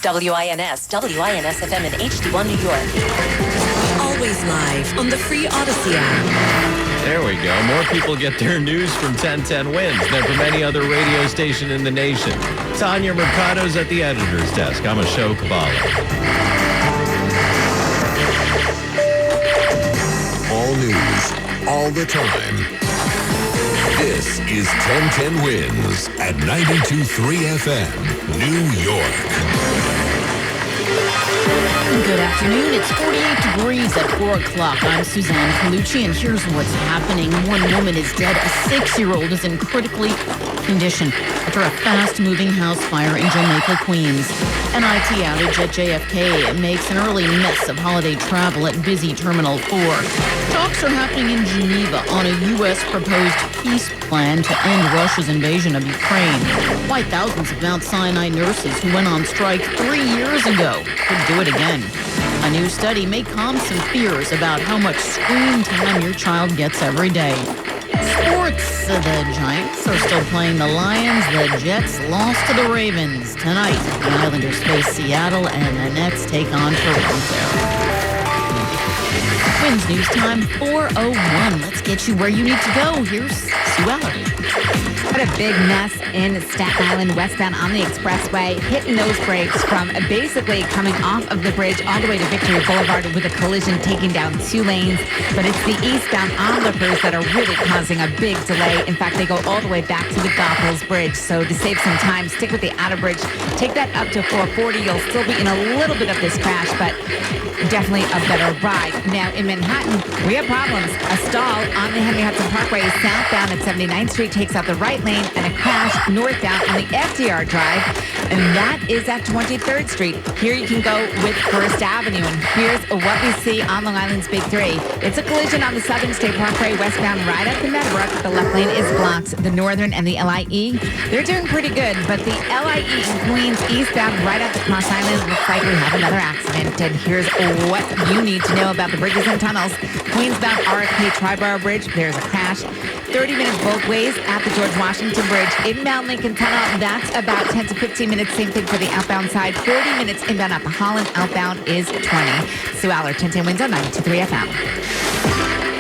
WINS, WINS-FM in HD1 New York. Always live on the free Odyssey app. There we go. More people get their news from 1010 Wins than from any other radio station in the nation. Tanya Mercado's at the editor's desk. I'm Ashok Bala. All news, all the time. This is 1010 Wins at 92.3 FM, New York. Good afternoon. It's 48 degrees at 4 o'clock. I'm Suzanne Colucci, and here's what's happening. One woman is dead. A 6-year-old is in critical condition after a fast-moving house fire in Jamaica, Queens. An IT outage at JFK makes an early mess of holiday travel at busy Terminal 4. Talks are happening in Geneva on a U.S. proposed peace plan to end Russia's invasion of Ukraine. Why thousands of Mount Sinai nurses who went on strike 3 years ago could do it again. A new study may calm some fears about how much screen time your child gets every day. Sports, the Giants are still playing the Lions. The Jets lost to the Ravens. Tonight, the Islanders face Seattle, and the Nets take on Toronto. Wins News Time 4:01. Let's get you where you need to go. Here's Sue Ellen. What a big mess in Staten Island, westbound on the expressway, hitting those brakes from basically coming off of the bridge all the way to Victory Boulevard with a collision taking down 2 lanes. But it's the eastbound onlookers that are really causing a big delay. In fact, they go all the way back to the Goethals Bridge. So to save some time, stick with the outer bridge. Take that up to 440. You'll still be in a little bit of this crash, but definitely a better ride. Now, in Manhattan, we have problems. A stall on the Henry Hudson Parkway southbound at 79th Street takes out the right lane, and a crash northbound on the FDR Drive, and that is at 23rd Street. Here you can go with First Avenue, and here's what we see on Long Island's Big 3. It's a collision on the Southern State Parkway westbound right up to Meadowbrook. The left lane is blocked. The Northern and the LIE, they're doing pretty good, but the LIE in Queens eastbound right up to Cross Island looks like we have another accident. And here's what you need to know about the bridges and tunnels. Queensbound RFK Triborough Bridge, there's a crash. 30 minutes both ways at the George Washington Bridge. Inbound Lincoln Tunnel, that's about 10 to 15 minutes. Same thing for the outbound side. 40 minutes inbound up to Holland. Outbound is 20. Sue Aller, 1010 Wins on 92.3 FM.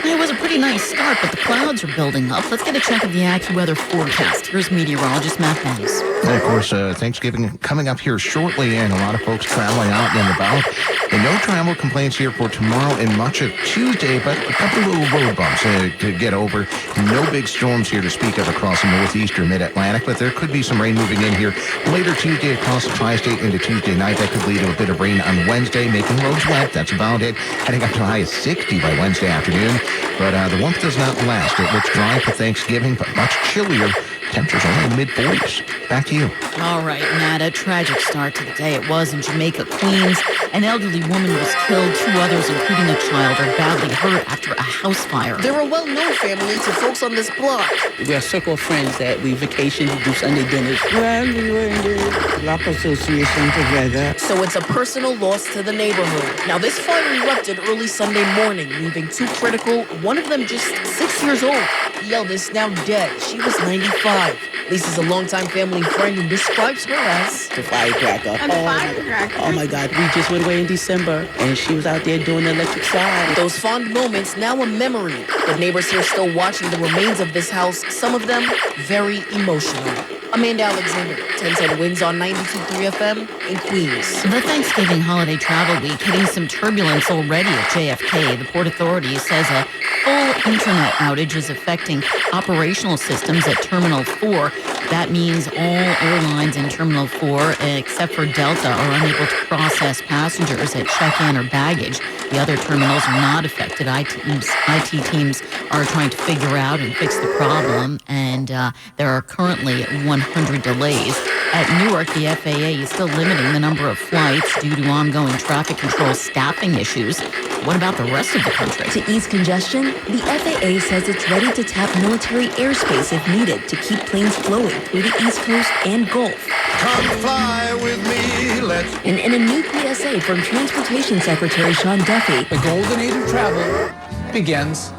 It was a pretty nice start, but the clouds are building up. Let's get a check of the AccuWeather forecast. Here's meteorologist Matt Banks. And of course, Thanksgiving coming up here shortly, and a lot of folks traveling out and about. And no travel complaints here for tomorrow and much of Tuesday, but a couple little road bumps to get over. No big storms here to speak of across the northeast or mid-Atlantic, but there could be some rain moving in here later Tuesday across the tri-state into Tuesday night. That could lead to a bit of rain on Wednesday, making roads wet. That's about it. Heading up to a high of 60 by Wednesday afternoon. But the warmth does not last. It looks dry for Thanksgiving, but much chillier. Temperatures only in the mid-40s. Back to you. All right, Matt, a tragic start to the day. It was in Jamaica, Queens. An elderly woman was killed. 2 others, including a child, are badly hurt after a house fire. They're a well-known family to folks on this block. We're a circle of friends that we vacation to do Sunday dinners. Well, we were in the block association together. So it's a personal loss to the neighborhood. Now, this fire erupted early Sunday morning, leaving 2 critical, one of them just 6 years old. The eldest now dead. She was 95. Lisa's a longtime family friend and describes her as the firecracker. Firecracker. Oh my God, we just went away in December, and she was out there doing the electric slide. those fond moments now a memory. But neighbors here still watching the remains of this house, some of them very emotional. Amanda Alexander, 1010 Wins on 92.3 FM in Queens. The Thanksgiving holiday travel week hitting some turbulence already at JFK. The Port Authority says a full internet outage is affecting operational systems at Terminal 4. That means all airlines in Terminal 4, except for Delta, are unable to process passengers at check-in or baggage. The other terminals are not affected. IT teams are trying to figure out and fix the problem, and there are currently 100 delays. At Newark, the FAA is still limiting the number of flights due to ongoing traffic control staffing issues. What about the rest of the country? To ease congestion, the FAA says it's ready to tap military airspace if needed to keep planes flowing through the East Coast and Gulf. Come fly with me, let's... And in a new PSA from Transportation Secretary Sean Duffy, the golden age of travel begins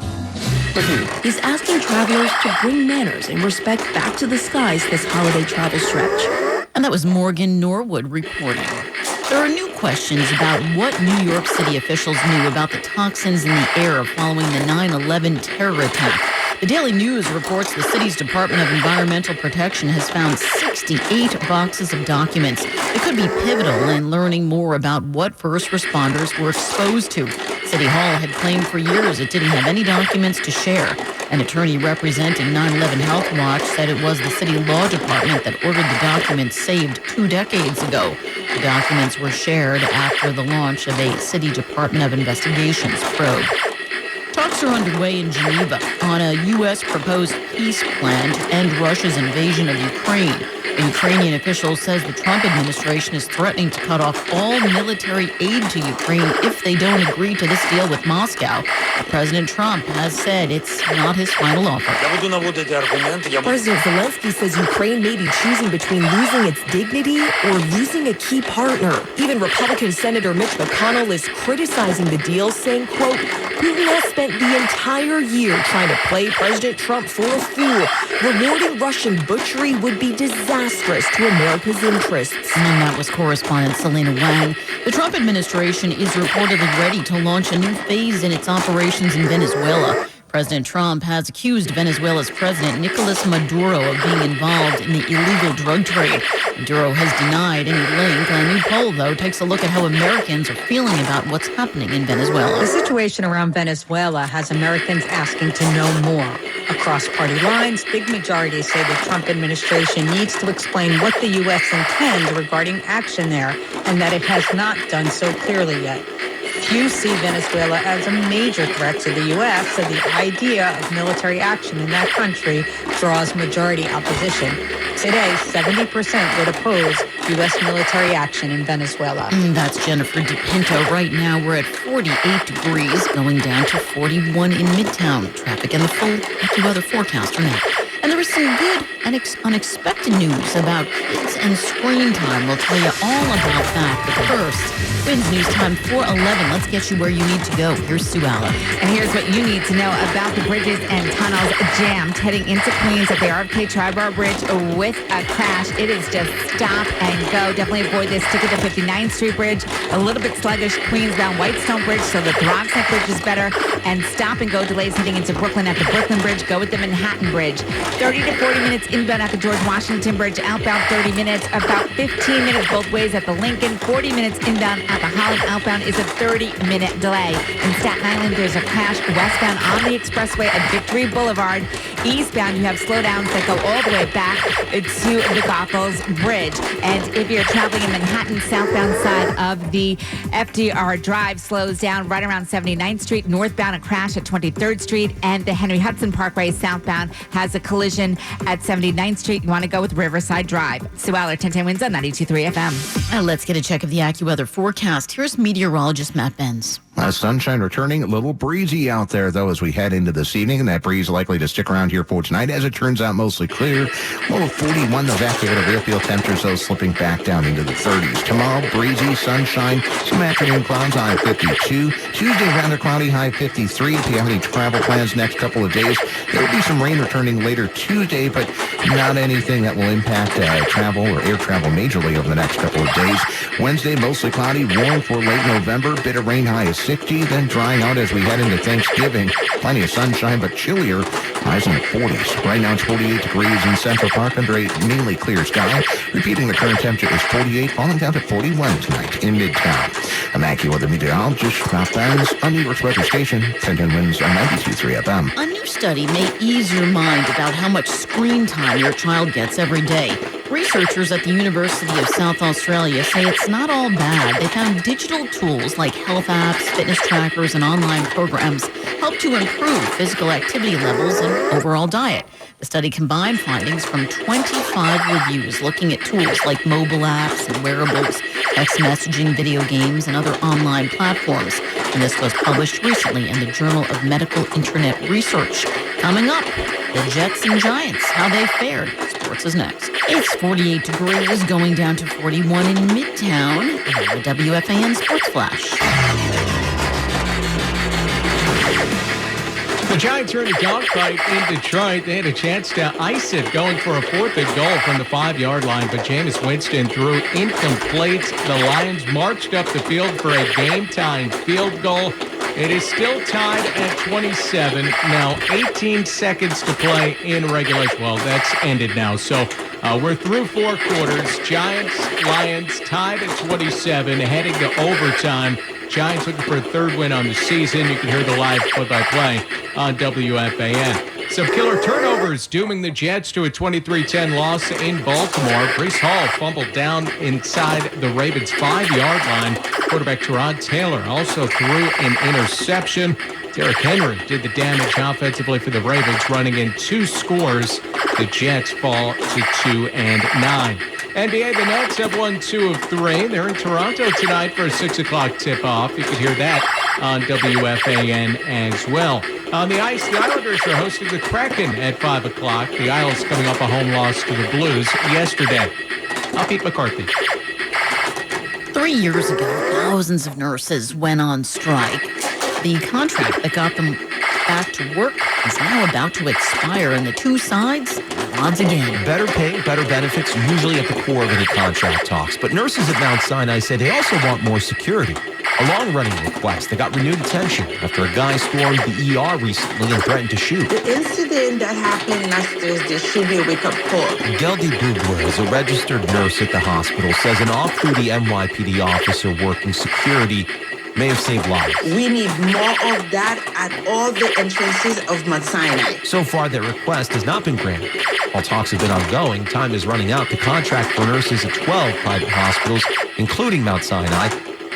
with you. He's asking travelers to bring manners and respect back to the skies this holiday travel stretch. And that was Morgan Norwood reporting. There are new questions about what New York City officials knew about the toxins in the air following the 9/11 terror attack. The Daily News reports the city's Department of Environmental Protection has found 68 boxes of documents that could be pivotal in learning more about what first responders were exposed to. City Hall had claimed for years it didn't have any documents to share. An attorney representing 9/11 Health Watch said it was the city law department that ordered the documents saved 2 decades ago. The documents were shared after the launch of a City Department of Investigations probe. Talks are underway in Geneva on a U.S. proposed peace plan to end Russia's invasion of Ukraine. A Ukrainian official says the Trump administration is threatening to cut off all military aid to Ukraine if they don't agree to this deal with Moscow. President Trump has said it's not his final offer. President Zelensky says Ukraine may be choosing between losing its dignity or losing a key partner. Even Republican Senator Mitch McConnell is criticizing the deal, saying, quote, Putin has spent the entire year trying to play President Trump for a fool. Rewarding Russian butchery would be disastrous to America's interests. And that was correspondent Selena Wang. The Trump administration is reportedly ready to launch a new phase in its operations in Venezuela. President Trump has accused Venezuela's president, Nicolas Maduro, of being involved in the illegal drug trade. Maduro has denied any link. A new poll, though, takes a look at how Americans are feeling about what's happening in Venezuela. The situation around Venezuela has Americans asking to know more. Across party lines, big majorities say the Trump administration needs to explain what the U.S. intends regarding action there, and that it has not done so clearly yet. Few see Venezuela as a major threat to the U.S., so the idea of military action in that country draws majority opposition. Today, 70% would oppose U.S. military action in Venezuela. That's Jennifer DePinto. Right now, we're at 48 degrees, going down to 41 in Midtown. Traffic and the full AccuWeather forecast are now. And there is some good and unexpected news about kids and screen time. We'll tell you all about that. But first, Winds News Time 4:11. Let's get you where you need to go. Here's Sue Allen. And here's what you need to know about the bridges and tunnels jammed heading into Queens at the RFK Tri-Bar Bridge with a crash. It is just stop and go. Definitely avoid this. Stick at the 59th Street Bridge. A little bit sluggish. Queens bound Whitestone Bridge, so the Bronx Neck Bridge is better. And stop and go delays heading into Brooklyn at the Brooklyn Bridge. Go with the Manhattan Bridge. 30 to 40 minutes inbound at the George Washington Bridge. Outbound 30 minutes. About 15 minutes both ways at the Lincoln. 40 minutes inbound at the Holland. Outbound is a 30-minute delay. In Staten Island, there's a crash westbound on the expressway at Victory Boulevard. Eastbound, you have slowdowns that go all the way back to the Goethals Bridge. And if you're traveling in Manhattan, southbound side of the FDR Drive slows down right around 79th Street. Northbound, a crash at 23rd Street. And the Henry Hudson Parkway southbound has a collision at 79th Street. You want to go with Riverside Drive. Sue Aller, 1010 Winds on 92.3 FM. Let's get a check of the AccuWeather forecast. Here's meteorologist Matt Benz. Sunshine returning, a little breezy out there, though, as we head into this evening, and that breeze likely to stick around here for tonight. As it turns out, mostly clear. Low of 41, those afternoon real feel temperatures, though, slipping back down into the 30s. Tomorrow, breezy, sunshine, some afternoon clouds, high 52. Tuesday, rather cloudy, high 53. If you have any travel plans next couple of days, there will be some rain returning later Tuesday, but not anything that will impact travel or air travel majorly over the next couple of days. Wednesday, mostly cloudy, warm for late November, bit of rain, high of 60, then drying out as we head into Thanksgiving. Plenty of sunshine, but chillier. Highs in the 40s. Right now it's 48 degrees in Central Park under a mainly clear sky. Repeating, the current temperature is 48, falling down to 41 tonight in Midtown. I'm AccuWeather meteorologist Matt Benz on New York's weather station, 1010 Winds on 92.3 FM. A new study may ease your mind about how much screen time your child gets every day. Researchers at the University of South Australia say it's not all bad. They found digital tools like health apps, fitness trackers, and online programs help to improve physical activity levels and overall diet. The study combined findings from 25 reviews looking at tools like mobile apps and wearables, text messaging, video games, and other online platforms. And this was published recently in the Journal of Medical Internet Research. Coming up, the Jets and Giants, how they fared. Sports is next. It's 48 degrees, going down to 41 in Midtown. And the WFAN Sports Flash. The Giants are in a dogfight in Detroit. They had a chance to ice it, going for a 4th and goal from the 5-yard line, but Jameis Winston threw incomplete. The Lions marched up the field for a game-tying field goal. It is still tied at 27. Now 18 seconds to play in regulation. Well, that's ended now. So we're through 4 quarters. Giants, Lions tied at 27, heading to overtime. Giants looking for a 3rd win on the season. You can hear the live play-by-play on WFAN. Some killer turnovers dooming the Jets to a 23-10 loss in Baltimore. Breece Hall fumbled down inside the Ravens' 5-yard line. Quarterback Tyrod Taylor also threw an interception. Derrick Henry did the damage offensively for the Ravens, running in 2 scores. The Jets fall to 2-9. NBA, the Nets have won 2 of 3. They're in Toronto tonight for a 6 o'clock tip-off. You can hear that on WFAN as well. On the ice, the Islanders are hosting the Kraken at 5 o'clock. The Isles coming off a home loss to the Blues yesterday. I'm Pete McCarthy. 3 years ago, thousands of nurses went on strike. The contract that got them back to work is now about to expire, and the two sides, odds again. Better pay, better benefits, usually at the core of any contract talks. But nurses at Mount Sinai say they also want more security. A long-running request that got renewed attention after a guy stormed the ER recently and threatened to shoot. The incident that happened last Thursday should be a wake-up call. Geldy Bugler is a registered nurse at the hospital, says an off-duty NYPD officer working security may have saved lives. We need more of that at all the entrances of Mount Sinai. So far, their request has not been granted. While talks have been ongoing, time is running out. The contract for nurses at 12 private hospitals, including Mount Sinai,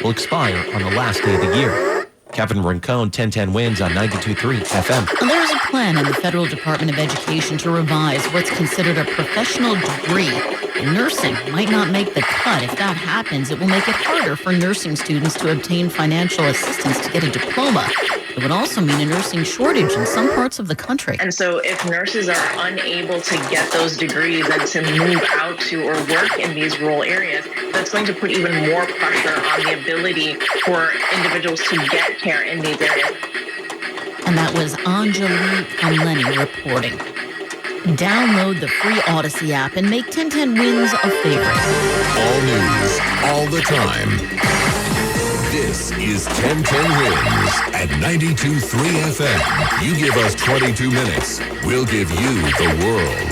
will expire on the last day of the year. Kevin Rincon, 1010 Wins on 92.3 FM. There is a plan in the Federal Department of Education to revise what's considered a professional degree. Nursing might not make the cut. If that happens, it will make it harder for nursing students to obtain financial assistance to get a diploma. It would also mean a nursing shortage in some parts of the country. And so if nurses are unable to get those degrees and to move out to or work in these rural areas, that's going to put even more pressure on the ability for individuals to get care in these areas. And that was Anjali Kamleni reporting. Download the free Odyssey app and make 1010 Wins a favorite. All news, all the time. This is 1010 Wins at 92.3 FM. You give us 22 minutes, we'll give you the world.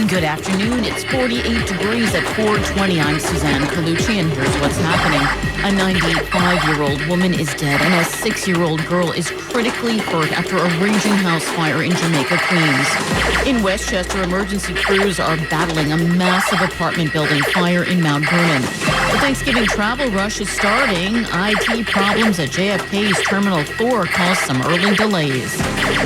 Good afternoon. It's 48 degrees at 4:20. I'm Suzanne Colucci, and here's what's happening. A 95-year-old woman is dead, and a 6-year-old girl is critically hurt after a raging house fire in Jamaica, Queens. In Westchester, emergency crews are battling a massive apartment building fire in Mount Vernon. The Thanksgiving travel rush is starting. IT problems at JFK's Terminal 4 caused some early delays.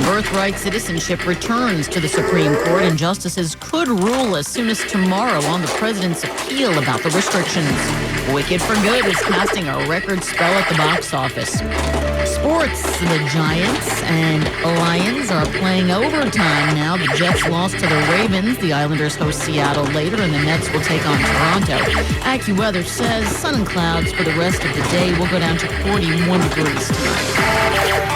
Birthright citizenship returns to the Supreme Court, and justices could rule as soon as tomorrow on the president's appeal about the restrictions. Wicked for Good is casting a record spell at the box office. Sports, the Giants and Lions are playing overtime now. The Jets lost to the Ravens. The Islanders host Seattle later, and the Nets will take on Toronto. AccuWeather says sun and clouds for the rest of the day. Will go down to 41 degrees tonight.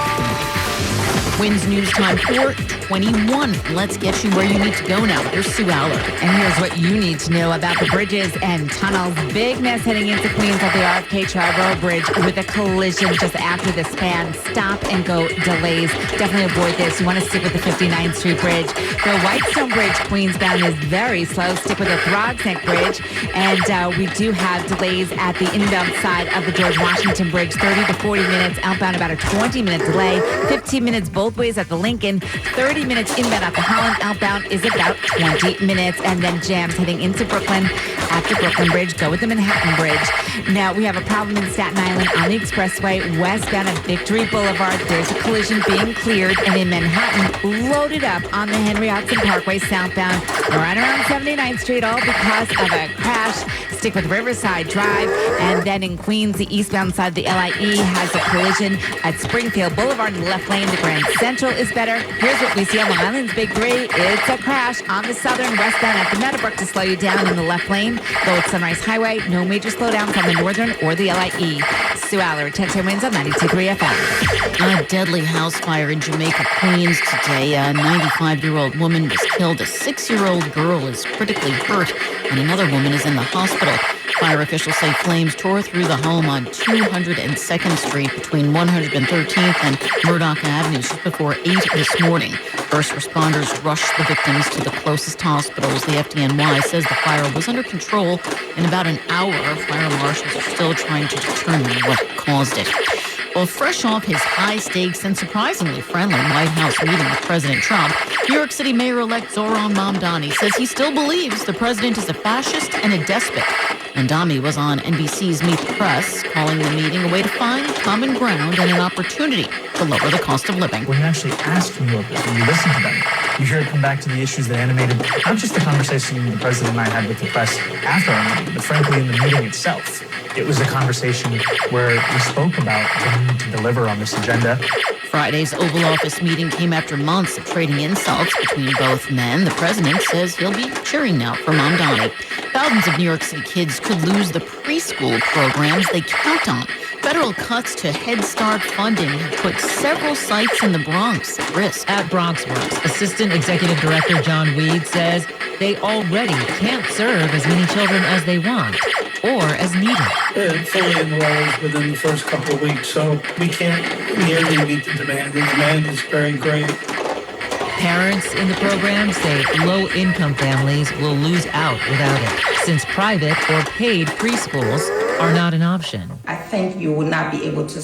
Wins News Time 4:21. Let's get you where you need to go now. Here's Sue Aller. And here's what you need to know about the bridges and tunnels. Big mess heading into Queens at the RFK Triborough Bridge with a collision just after the span. Stop and go delays. Definitely avoid this. You want to stick with the 59th Street Bridge. The Whitestone Bridge, Queensbound, is very slow. Stick with the Throgs Neck Bridge. And we do have delays at the inbound side of the George Washington Bridge. 30 to 40 minutes. Outbound, about a 20-minute delay. 15 minutes both ways at the Lincoln. 30 minutes inbound at the Holland. Outbound is about 20 minutes. And then jams heading into Brooklyn at the Brooklyn Bridge. Go with the Manhattan Bridge. Now, we have a problem in Staten Island on the expressway westbound at Victory Boulevard. There's a collision being cleared. And in Manhattan, loaded up on the Henry Hudson Parkway southbound right around 79th Street, all because of a crash. stick with Riverside Drive. And then in Queens, the eastbound side of the LIE has a collision at Springfield Boulevard in the left lane. The Grand Central is better. Here's what we see on Long Island's Big Three. It's a crash on the southern westbound at the Meadowbrook to slow you down in the left lane. Go at Sunrise Highway. No major slowdowns on the northern or the LIE. Sue Aller, 1010 Winds on 92.3 FM. A deadly house fire in Jamaica, Queens today. A 95-year-old woman was killed. A 6-year-old girl is critically hurt, and another woman is in the hospital. Fire officials say flames tore through the home on 202nd Street between 113th and Murdoch Avenue just before 8 this morning. First responders rushed the victims to the closest hospitals. The FDNY says the fire was under control in about an hour. Fire marshals are still trying to determine what caused it. Well, fresh off his high-stakes and surprisingly friendly White House meeting with President Trump, New York City Mayor-elect Zohran Mamdani says he still believes the president is a fascist and a despot. Mamdani was on NBC's Meet the Press, calling the meeting a way to find common ground and an opportunity to lower the cost of living. When you actually ask New Yorkers, when you listen to them, you hear it come back to the issues that animated not just the conversation the president and I had with the press after our meeting, but frankly in the meeting itself. It was a conversation where we spoke about the need to deliver on this agenda. Friday's Oval Office meeting came after months of trading insults between both men. The president says he'll be cheering now for Mamdani. Thousands of New York City kids could lose the preschool programs they count on. Federal cuts to Head Start funding have put several sites in the Bronx at risk. At BronxWorks, Assistant Executive Director John Weed says they already can't serve as many children as they want or as needed. It fully enrolls within the first couple of weeks, so we can't nearly meet the demand. The demand is very great. Parents in the program say low-income families will lose out without it, since private or paid preschools are not an option. I think you will not be able to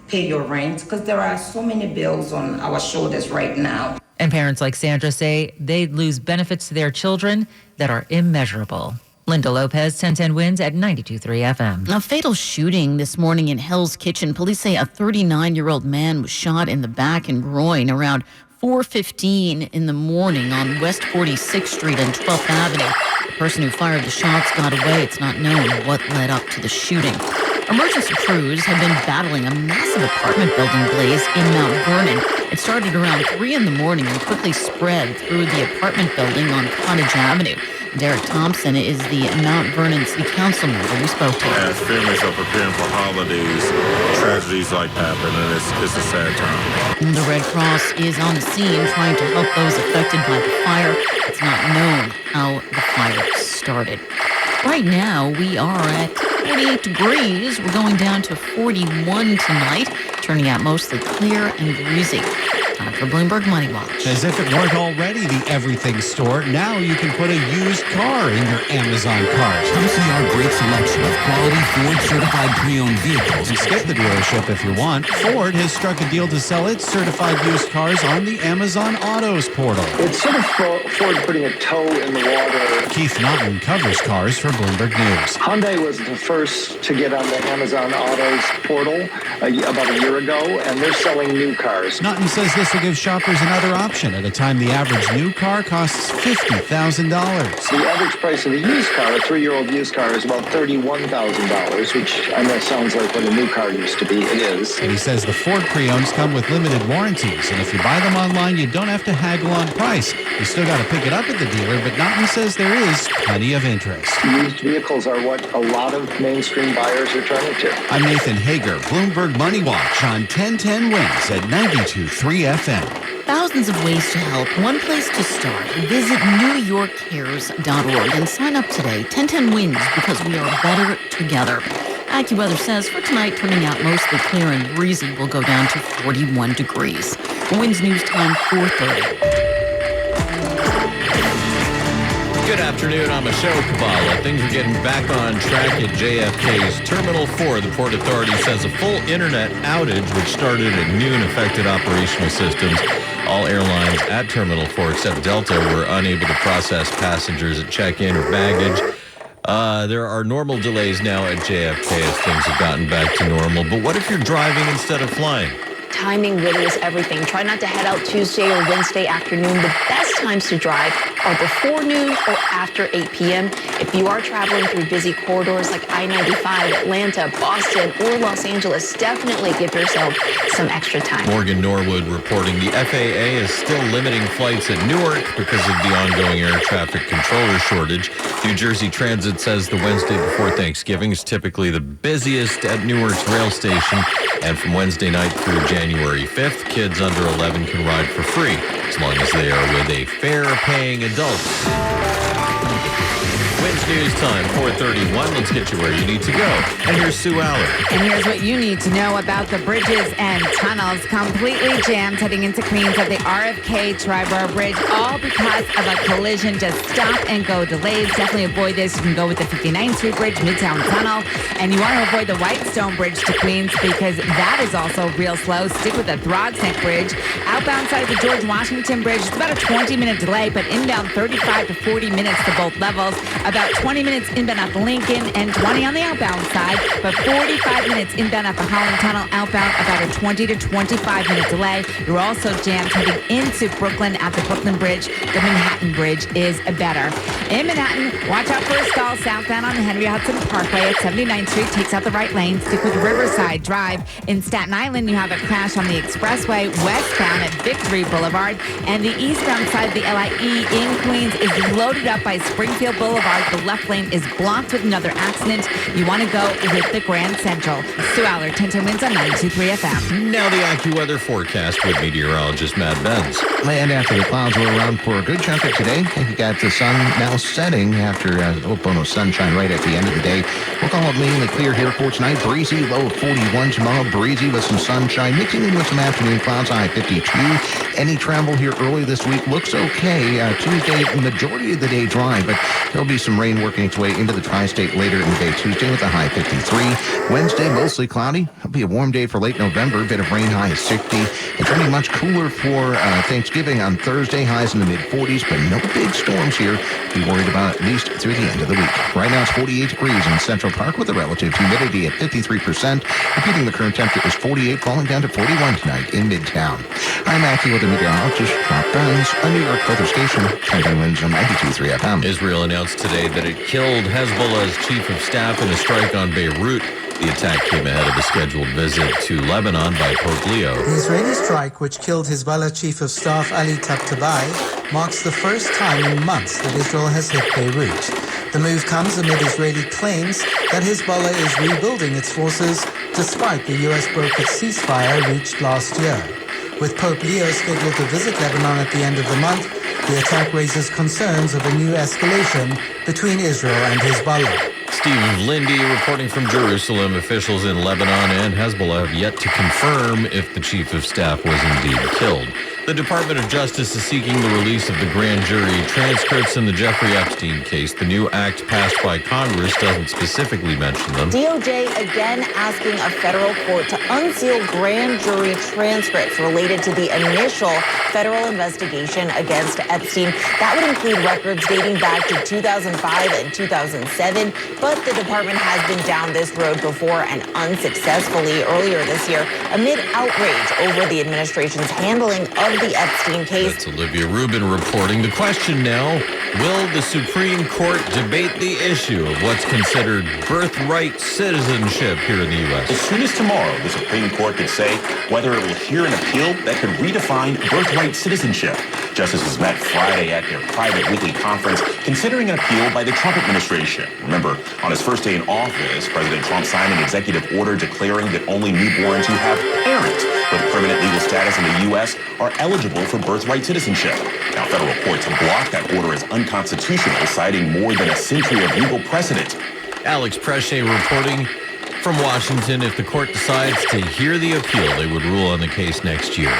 pay your rent, because there are so many bills on our shoulders right now. And parents like Sandra say they'd lose benefits to their children that are immeasurable. Linda Lopez, 1010 Winds at 92.3 FM. A fatal shooting this morning in Hell's Kitchen. Police say a 39-year-old man was shot in the back and groin around 4:15 in the morning on West 46th Street and 12th Avenue. The person who fired the shots got away. It's not known what led up to the shooting. Emergency crews have been battling a massive apartment building blaze in Mount Vernon. It started around 3 in the morning and quickly spread through the apartment building on Cottage Avenue. Derek Thompson is the Mount Vernon City Council member we spoke to. As families are preparing for holidays, tragedies like happen, and it's a sad time. The Red Cross is on the scene trying to help those affected by the fire. It's not known how the fire started. Right now, we are at 48 degrees. We're going down to 41 tonight, turning out mostly clear and breezy. Time for Bloomberg Money Watch. As if it weren't already the everything store, now you can put a used car in your Amazon cart. Come see our great selection of quality Ford certified pre-owned vehicles. And skip the dealership if you want. Ford has struck a deal to sell its certified used cars on the Amazon Autos portal. It's sort of Ford putting a toe in the water. Keith Naughton covers cars for Bloomberg News. Hyundai was the first to get on the Amazon Autos portal about a year ago, and they're selling new cars. Naughton says this will give shoppers another option at a time the average new car costs $50,000. The average price of a used car, a 3-year-old used car, is about $31,000, which I know sounds like what a new car used to be. It is. And he says the Ford pre-owns come with limited warranties, and if you buy them online, you don't have to haggle on price. You still got to pick it up at the dealer, but Naughton says there is plenty of interest. Used vehicles are what a lot of mainstream buyers are turning to. I'm Nathan Hager, Bloomberg Money Watch on 1010 Winds at 92.3 FM. Thousands of ways to help. One place to start. Visit NewYorkCares.org and sign up today. 1010 Winds, because we are better together. AccuWeather says for tonight, turning out mostly clear and breezy, will go down to 41 degrees. Winds news time 4:30. Good afternoon. I'm Ashok Kabbalah. Things are getting back on track at JFK's Terminal 4. The Port Authority says a full internet outage, which started at noon, affected operational systems. All airlines at Terminal 4 except Delta were unable to process passengers at check-in or baggage. There are normal delays now at JFK as things have gotten back to normal. But what if you're driving instead of flying? timing really is everything. Try not to head out Tuesday or Wednesday afternoon. The best times to drive are before noon or after 8 p.m. If you are traveling through busy corridors like I-95, Atlanta, Boston, or Los Angeles, definitely give yourself some extra time. Morgan Norwood reporting the FAA is still limiting flights at Newark because of the ongoing air traffic controller shortage. New Jersey Transit says the Wednesday before Thanksgiving is typically the busiest at Newark's rail station, and from Wednesday night through January 5th, kids under 11 can ride for free as long as they are with a fare-paying adult. Wednesday News Time, 4:31. Let's get you where you need to go. And here's Sue Aller. And here's what you need to know about the bridges and tunnels completely jammed heading into Queens at the RFK Triborough Bridge, all because of a collision. Just stop and go delays. Definitely avoid this. You can go with the 59th Street Bridge, Midtown Tunnel, and you want to avoid the Whitestone Bridge to Queens because that is also real slow. Stick with the Throgsneck Bridge. Outbound side of the George Washington Bridge, it's about a 20-minute delay, but inbound 35 to 40 minutes to both levels. About 20 minutes inbound at the Lincoln and 20 on the outbound side, but 45 minutes inbound at the Holland Tunnel. Outbound about a 20 to 25-minute delay. You're also jammed heading into Brooklyn at the Brooklyn Bridge. The Manhattan Bridge is better. In Manhattan, watch out for a stall southbound on the Henry Hudson Parkway at 79th Street. Takes out the right lane. Stick with Riverside Drive. In Staten Island, you have a crash on the expressway westbound at Victory Boulevard. And the eastbound side of the LIE in Queens is loaded up by Springfield Boulevard. The left lane is blocked with another accident. You want to go with the Grand Central. Sue Aller, 1010 Wins on 92.3 FM. Now the AccuWeather forecast with meteorologist Matt Benz. And after the clouds were around for a good chunk of today, you got the sun now setting after bonus sunshine right at the end of the day. We'll call it mainly clear here for tonight. Breezy, low of 41 tomorrow. Breezy with some sunshine, mixing in with some afternoon clouds, high 52. Any travel here early this week looks okay. Tuesday, majority of the day dry, but there'll be some rain working its way into the tri-state later in the day Tuesday with a high 53. Wednesday, mostly cloudy. It'll be a warm day for late November. A bit of rain, high is 60. It's turning much cooler for Thanksgiving on Thursday, highs in the mid-40s, but no big storms here. Be worried about at least through the end of the week. Right now it's 48 degrees in Central Park with a relative humidity at 53%. Repeating, the current temperature is 48, falling down to 41 tonight in Midtown. I'm Mackie with the meteorologist, Matt Benz, a New York weather station, 10 Winds on 92.3 FM. Israel announced today that it killed Hezbollah's chief of staff in a strike on Beirut. The attack came ahead of a scheduled visit to Lebanon by Pope Leo. The Israeli strike, which killed Hezbollah chief of staff Ali Tabatabai, marks the first time in months that Israel has hit Beirut. The move comes amid Israeli claims that Hezbollah is rebuilding its forces despite the U.S. brokered ceasefire reached last year. With Pope Leo scheduled to visit Lebanon at the end of the month, the attack raises concerns of a new escalation between Israel and Hezbollah. Steve Lindy reporting from Jerusalem. Officials in Lebanon and Hezbollah have yet to confirm if the chief of staff was indeed killed. The Department of Justice is seeking the release of the grand jury transcripts in the Jeffrey Epstein case. The new act passed by Congress doesn't specifically mention them. DOJ again asking a federal court to unseal grand jury transcripts related to the initial federal investigation against Epstein. That would include records dating back to 2005 and 2007, but the department has been down this road before and unsuccessfully earlier this year amid outrage over the administration's handling of the Epstein case. That's Olivia Rubin reporting. The question now, will the Supreme Court debate the issue of what's considered birthright citizenship here in the U.S.? As soon as tomorrow, the Supreme Court could say whether it will hear an appeal that could redefine birthright citizenship. Justices met Friday at their private weekly conference considering an appeal by the Trump administration. Remember, on his first day in office, President Trump signed an executive order declaring that only newborns who have parents with permanent legal status in the U.S. are eligible for birthright citizenship. Now, federal courts have blocked that order as unconstitutional, citing more than a century of legal precedent. Alex Preshe reporting from Washington. If the court decides to hear the appeal, they would rule on the case next year.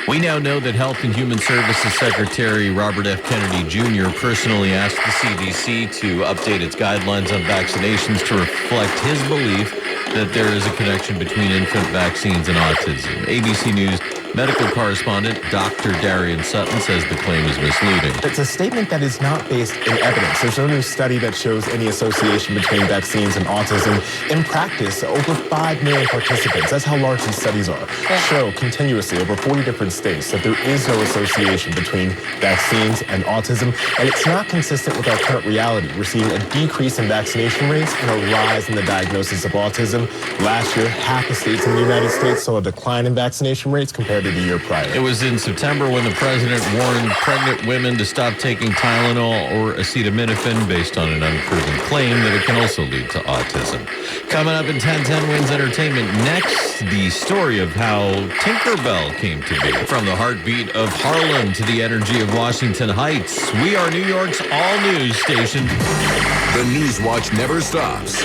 We now know that Health and Human Services Secretary Robert F. Kennedy Jr. personally asked the CDC to update its guidelines on vaccinations to reflect his belief that there is a connection between infant vaccines and autism. ABC News Medical correspondent Dr. Darian Sutton says the claim is misleading. It's a statement that is not based in evidence. There's no new study that shows any association between vaccines and autism. In practice, over 5 million participants, that's how large these studies are, show continuously over 40 different states that there is no association between vaccines and autism. And it's not consistent with our current reality. We're seeing a decrease in vaccination rates and a rise in the diagnosis of autism. Last year, half the states in the United States saw a decline in vaccination rates compared to the year prior. It was in September when the president warned pregnant women to stop taking Tylenol or acetaminophen based on an unproven claim that it can also lead to autism. Coming up in 1010 Wins Entertainment next, the story of how Tinkerbell came to be. From the heartbeat of Harlem to the energy of Washington Heights, we are New York's all-news station. The News Watch never stops.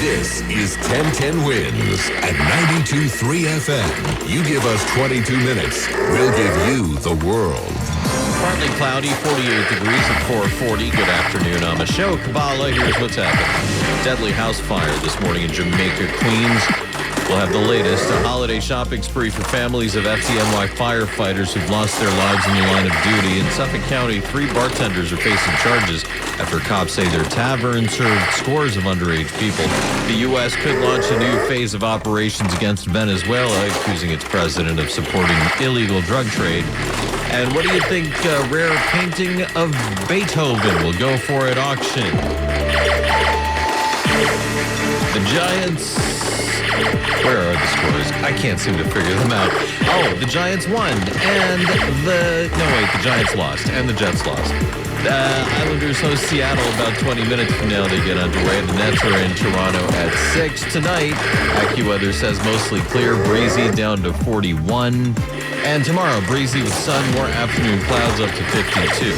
This is 1010 Wins at 92.3 FM. You give us 22 minutes, we'll give you the world. Partly cloudy, 48 degrees at 4:40. Good afternoon on the show. Kabbalah, here's what's happening. Deadly house fire this morning in Jamaica, Queens. We'll have the latest. A holiday shopping spree for families of FDNY firefighters who've lost their lives in the line of duty. In Suffolk County, 3 bartenders are facing charges after cops say their tavern served scores of underage people. The U.S. could launch a new phase of operations against Venezuela, accusing its president of supporting illegal drug trade. And what do you think a rare painting of Beethoven will go for at auction? The Giants... Where are the scores? I can't seem to figure them out. Oh, the Giants won. And the Giants lost. And the Jets lost. Islanders host Seattle about 20 minutes from now. They get underway. The Nets are in Toronto at 6 tonight. AccuWeather says mostly clear, breezy, down to 41. And tomorrow, breezy with sun, more afternoon clouds up to 52.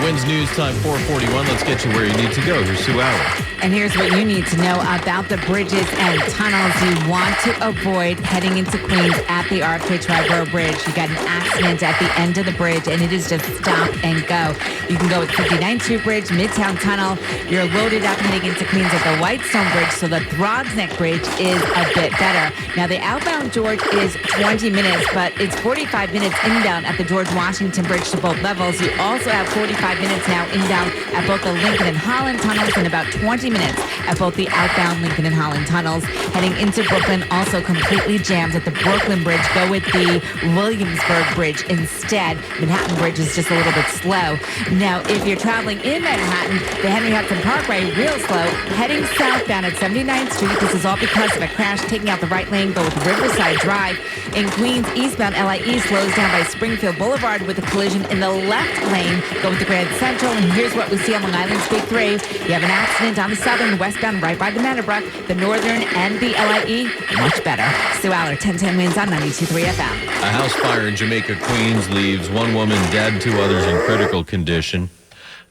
Wins News Time 4:41. Let's get you where you need to go. Here's Sue Allen. And here's what you need to know about the bridges and tunnels you want to avoid heading into Queens at the RFK Triborough Bridge. You got an accident at the end of the bridge, and it is just stop and go. You can go at 59th Street Bridge, Midtown Tunnel. You're loaded up heading into Queens at the Whitestone Bridge, so the Throgs Neck Bridge is a bit better. Now, the outbound George is 20 minutes, but it's 45 minutes inbound at the George Washington Bridge to both levels. You also have 45 minutes now inbound at both the Lincoln and Holland tunnels and about 20 minutes at both the outbound Lincoln and Holland tunnels. Heading into Brooklyn, also completely jammed at the Brooklyn Bridge. Go with the Williamsburg Bridge instead. Manhattan Bridge is just a little bit slow. Now, if you're traveling in Manhattan, the Henry Hudson Parkway, real slow. Heading southbound at 79th Street. This is all because of a crash taking out the right lane. Go with Riverside Drive. In Queens, eastbound LIE slows down by Springfield Boulevard with a collision in the left lane. Go with the Grand Central, and here's what we see on Long Island's Big 3. You have an accident on the southern, westbound, right by the Meadowbrook. The northern and the LIE, much better. Sue Aller, 1010 Wins on 92.3 FM. A house fire in Jamaica, Queens leaves 1 woman dead, 2 others in critical condition.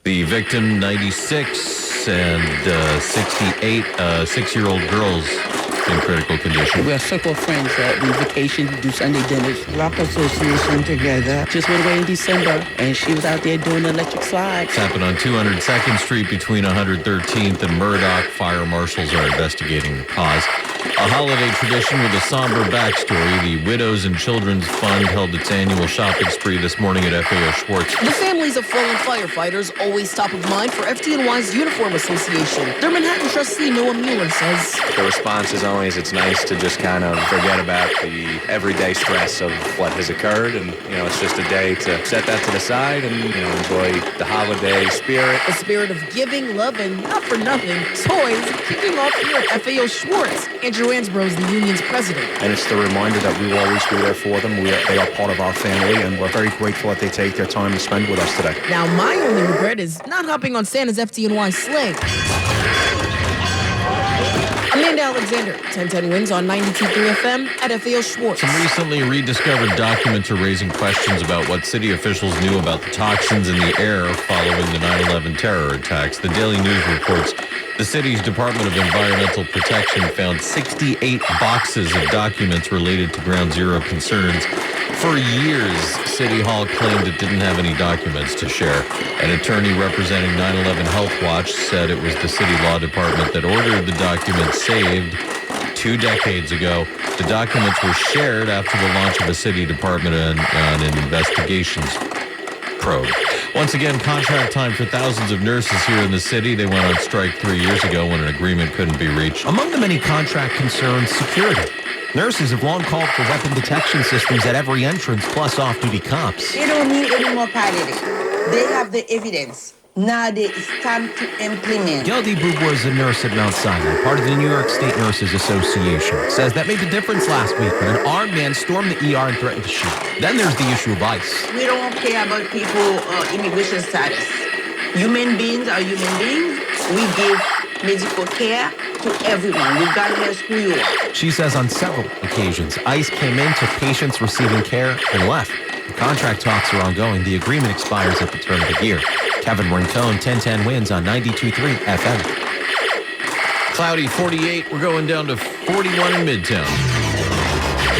The victim, 96 and 68, 6-year-old girls in critical condition. We're a circle of friends that we vacation to do Sunday dinners. Rock Association together. Just went away in December, and she was out there doing the electric slide. It's happened on 202nd Street between 113th and Murdoch. Fire marshals are investigating the cause. A holiday tradition with a somber backstory. The Widows and Children's Fund held its annual shopping spree this morning at FAO Schwartz. The families of fallen firefighters always top of mind for FDNY's Uniform Association. Their Manhattan trustee Noah Mueller says, the response is always it's nice to just kind of forget about the everyday stress of what has occurred, and it's just a day to set that to the side and enjoy the holiday spirit. The spirit of giving, love, and not for nothing, toys kicking off here at FAO Schwartz. Andrew Ansbro is the union's president. And it's the reminder that we will always be there for them. They are part of our family, and we're very grateful that they take their time to spend with us today. Now, my only regret is not hopping on Santa's FDNY sleigh. Amanda Alexander, 1010 Wins on 92.3 FM at FAO Schwartz. Some recently rediscovered documents are raising questions about what city officials knew about the toxins in the air following the 9/11 terror attacks. The Daily News reports the city's Department of Environmental Protection found 68 boxes of documents related to Ground Zero concerns. For years, City Hall claimed it didn't have any documents to share. An attorney representing 9/11 Health Watch said it was the city law department that ordered the documents saved 2 decades ago. The documents were shared after the launch of a city department and an investigations probe. Once again, contract time for thousands of nurses here in the city. They went on strike 3 years ago when an agreement couldn't be reached. Among the many contract concerns, security. Nurses have long called for weapon detection systems at every entrance, plus off-duty cops. They don't need any more piloting. They have the evidence. Now it's time to implement. Geldy Boubou is a nurse at Mount Sinai, part of the New York State Nurses Association. Says that made the difference last week when an armed man stormed the ER and threatened to shoot. Then there's the issue of ICE. We don't care about people immigration status. Human beings are human beings. We give medical care to everyone, regardless who you are. She says on several occasions, ICE came in, took patients receiving care, and left. The contract talks are ongoing. The agreement expires at the turn of the year. Kevin Rincone, 1010 wins on 92.3 FM. Cloudy 48. We're going down to 41 in Midtown.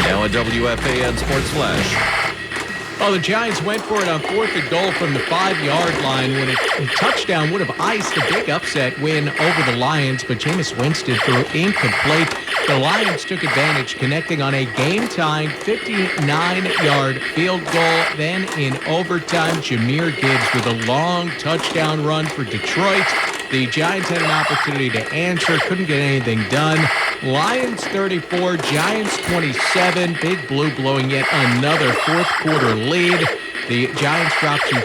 Now a WFAN Sports Flash. Oh, the Giants went for it on 4th and goal from the 5-yard line when a touchdown would have iced a big upset win over the Lions, but Jameis Winston threw incomplete. The Lions took advantage, connecting on a game-tying 59-yard field goal. Then in overtime, Jahmyr Gibbs with a long touchdown run for Detroit. The Giants had an opportunity to answer, couldn't get anything done. Lions 34, Giants 27. Big Blue blowing yet another fourth-quarter lead. The Giants dropped to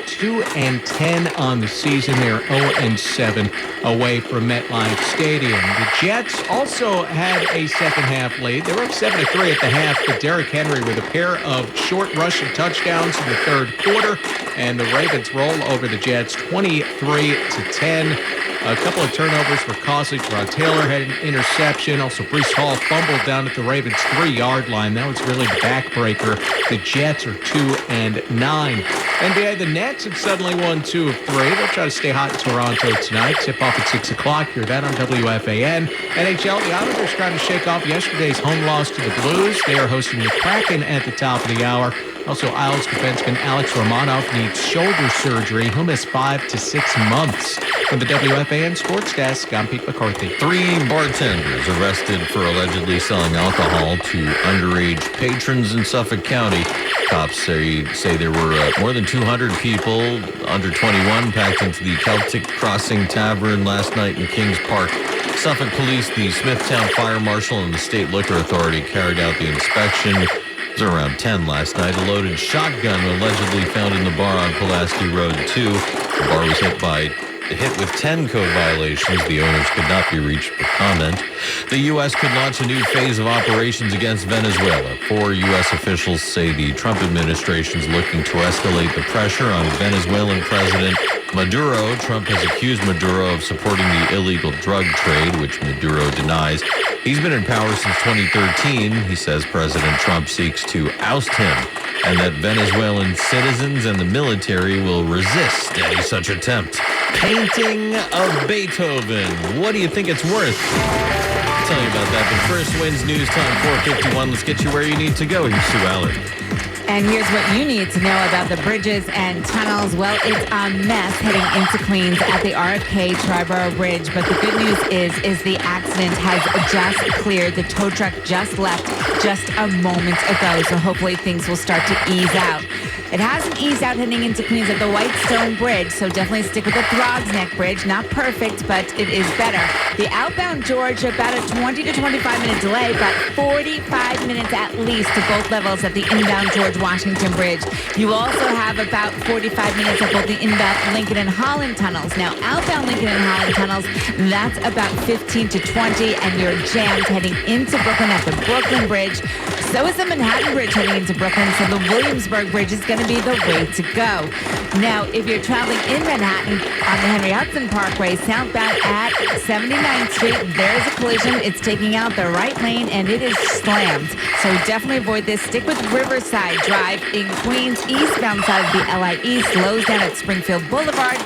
2-10 on the season. They're 0-7 away from MetLife Stadium. The Jets also had a second-half lead. They were up 7-3 at the half, but Derrick Henry with a pair of short rushing touchdowns in the third quarter, and the Ravens roll over the Jets 23-10. A couple of turnovers for costly. Rod Taylor had an interception. Also, Breece Hall fumbled down at the Ravens' 3-yard line. That was really the backbreaker. The Jets are 2-9. NBA, the Nets have suddenly won 2 of 3. They'll try to stay hot in Toronto tonight. Tip off at 6 o'clock. Hear that on WFAN. NHL, the Islanders trying to shake off yesterday's home loss to the Blues. They are hosting the Kraken at the top of the hour. Also, Isles defenseman Alex Romanov needs shoulder surgery. He'll miss 5 to 6 months. From the WFAN Sports Desk, I'm Pete McCarthy. 3 bartenders arrested for allegedly selling alcohol to underage patrons in Suffolk County. Cops say there were more than 200 people under 21 packed into the Celtic Crossing Tavern last night in Kings Park. Suffolk Police, the Smithtown Fire Marshal, and the State Liquor Authority carried out the inspection. It was around 10 last night. A loaded shotgun allegedly found in the bar on Pulaski Road 2. The bar was hit with 10 code violations. The owners could not be reached for comment. The U.S. could launch a new phase of operations against Venezuela. 4 U.S. officials say the Trump administration is looking to escalate the pressure on Venezuelan President Maduro. Trump has accused Maduro of supporting the illegal drug trade, which Maduro denies. He's been in power since 2013. He says President Trump seeks to oust him and that Venezuelan citizens and the military will resist any such attempt. Painting of Beethoven. What do you think it's worth? I'll tell you about that. But first, wins news time 4:51. Let's get you where you need to go. Here's Sue Allard. And here's what you need to know about the bridges and tunnels. Well, it's a mess heading into Queens at the RFK Triborough Bridge. But the good news is the accident has just cleared. The tow truck just left just a moment ago. So hopefully things will start to ease out. It hasn't eased out heading into Queens at the Whitestone Bridge, so definitely stick with the Throgs Neck Bridge. Not perfect, but it is better. The outbound George, about a 20 to 25-minute delay, but 45 minutes at least to both levels at the inbound George Washington Bridge. You also have about 45 minutes at both the inbound Lincoln and Holland tunnels. Now, outbound Lincoln and Holland tunnels, that's about 15 to 20, and you're jammed heading into Brooklyn at the Brooklyn Bridge. So is the Manhattan Bridge heading into Brooklyn, so the Williamsburg Bridge is going to be the way to go. Now, if you're traveling in Manhattan on the Henry Hudson Parkway, southbound at 79th Street, there's a collision. It's taking out the right lane, and it is slammed. So definitely avoid this. Stick with Riverside Drive in Queens. Eastbound side of the LIE slows down at Springfield Boulevard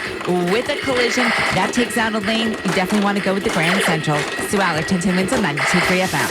with a collision. That takes out a lane. You definitely want to go with the Grand Central. Sue Allard, 10 wins on 92.3 FM.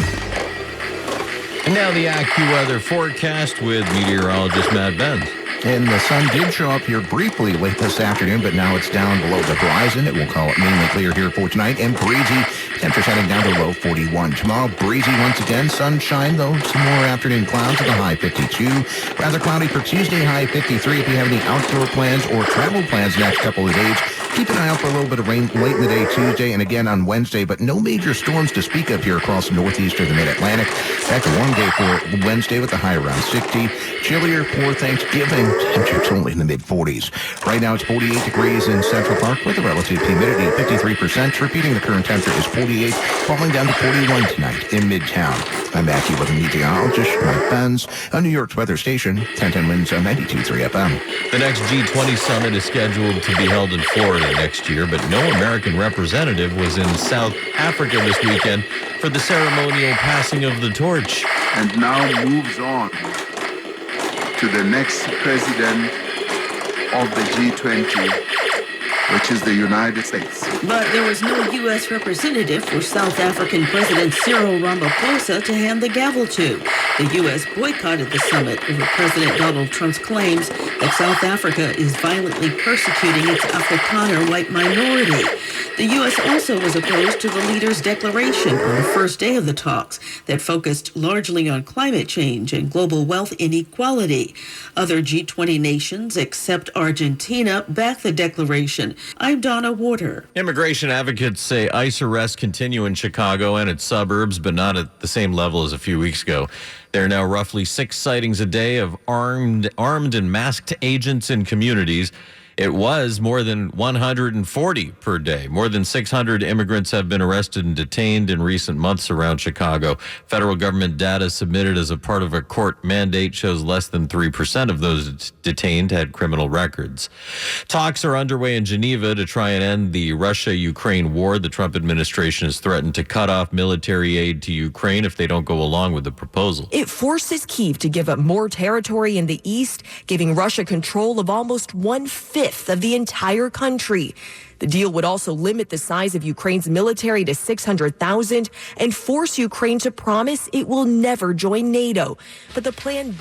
And now the AccuWeather forecast with meteorologist Matt Benz. And the sun did show up here briefly late this afternoon, but now it's down below the horizon. It will call it mainly clear here for tonight and breezy Temperatures heading down to low 41. Tomorrow, breezy once again. Sunshine, though. Some more afternoon clouds with a high 52. Rather cloudy for Tuesday, high 53. If you have any outdoor plans or travel plans next couple of days, keep an eye out for a little bit of rain late in the day Tuesday and again on Wednesday, but no major storms to speak of here across the northeast or the mid-Atlantic. Back a warm day for Wednesday with a high around 60. Chillier for Thanksgiving. Temperatures only in the mid-40s. Right now it's 48 degrees in Central Park with a relative humidity of 53%. Repeating, the current temperature is 48, falling down to 41 tonight in Midtown. I'm back here with a meteorologist, Mike Benz, on New York's weather station, 1010 Winds on 92.3 FM. The next G20 summit is scheduled to be held in Florida next year, but no American representative was in South Africa this weekend for the ceremonial passing of the torch. And now moves on to the next president of the G20, which is the United States. But there was no U.S. representative for South African President Cyril Ramaphosa to hand the gavel to. The U.S. boycotted the summit over President Donald Trump's claims that South Africa is violently persecuting its Afrikaner white minority. The U.S. also was opposed to the leaders' declaration on the first day of the talks that focused largely on climate change and global wealth inequality. Other G20 nations, except Argentina, backed the declaration. I'm Donna Warder. Immigration advocates say ICE arrests continue in Chicago and its suburbs, but not at the same level as a few weeks ago. There are now roughly 6 sightings a day of armed and masked agents in communities. It was more than 140 per day. More than 600 immigrants have been arrested and detained in recent months around Chicago. Federal government data submitted as a part of a court mandate shows less than 3% of those detained had criminal records. Talks are underway in Geneva to try and end the Russia-Ukraine war. The Trump administration has threatened to cut off military aid to Ukraine if they don't go along with the proposal. It forces Kyiv to give up more territory in the east, giving Russia control of almost 1/5 of the entire country. The deal would also limit the size of Ukraine's military to 600,000 and force Ukraine to promise it will never join NATO. But the plan